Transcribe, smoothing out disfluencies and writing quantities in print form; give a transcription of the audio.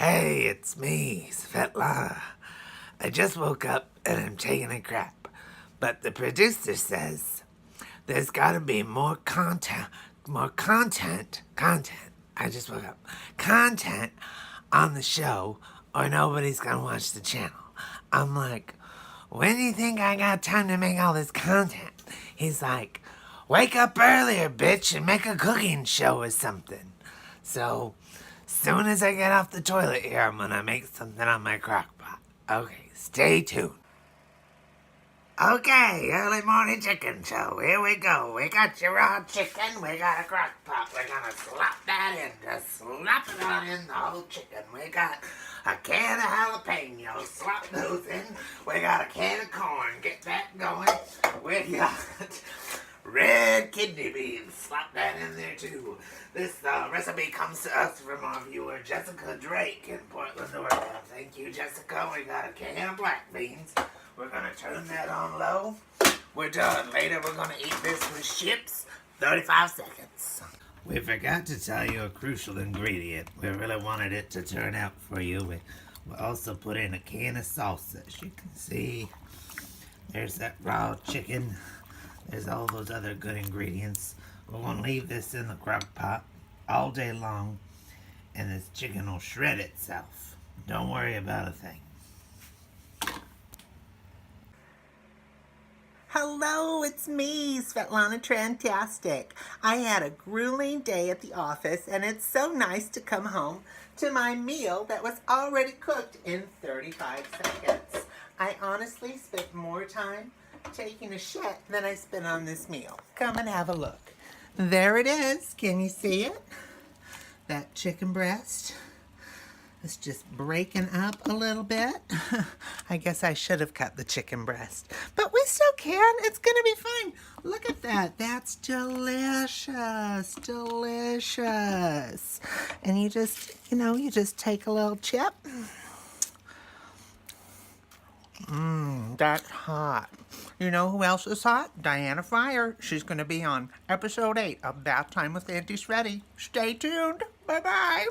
Hey, it's me, Svetty. I just woke up and I'm taking a crap. But the producer says there's gotta be more content. I just woke up. Content on the show or nobody's gonna watch the channel. I'm like, when do you think I got time to make all this content? He's like, wake up earlier, bitch, and make a cooking show or something. So, soon as I get off the toilet here, I'm gonna make something on my crock pot. Okay, stay tuned. Okay, early morning chicken show. Here we go. We got your raw chicken. We got a crock pot. We're gonna slap that in. Just slap it on in the whole chicken. We got a can of jalapenos. Slap those in. We got a can of corn. Get that going. We got red kidney beans. Slap that in there too. This recipe comes to us from our viewer Jessica Drake in Portland, Oregon. Thank you, Jessica. We got a can of black beans. We're gonna turn that on low. We're done. Later we're gonna eat this with chips. 35 seconds. We forgot to tell you a crucial ingredient. We really wanted it to turn out for you. We also put in a can of salsa. As you can see, there's that raw chicken. There's all those other good ingredients. We're gonna leave this in the crock pot all day long, and this chicken will shred itself. Don't worry about a thing. Hello, it's me, Svetlana Trantastic. I had a grueling day at the office, and it's so nice to come home to my meal that was already cooked in 35 seconds. I honestly spent more time taking a shit than I spent on this meal. Come and have a look. There it is. Can you see it? That chicken breast. It's just breaking up a little bit. I guess I should have cut the chicken breast. But we still can. It's going to be fine. Look at that. That's delicious. Delicious. And you just take a little chip. That's hot. You know who else is hot? Diana Fryer. She's going to be on episode 8 of Bath Time with Auntie Svetty. Stay tuned. Bye-bye.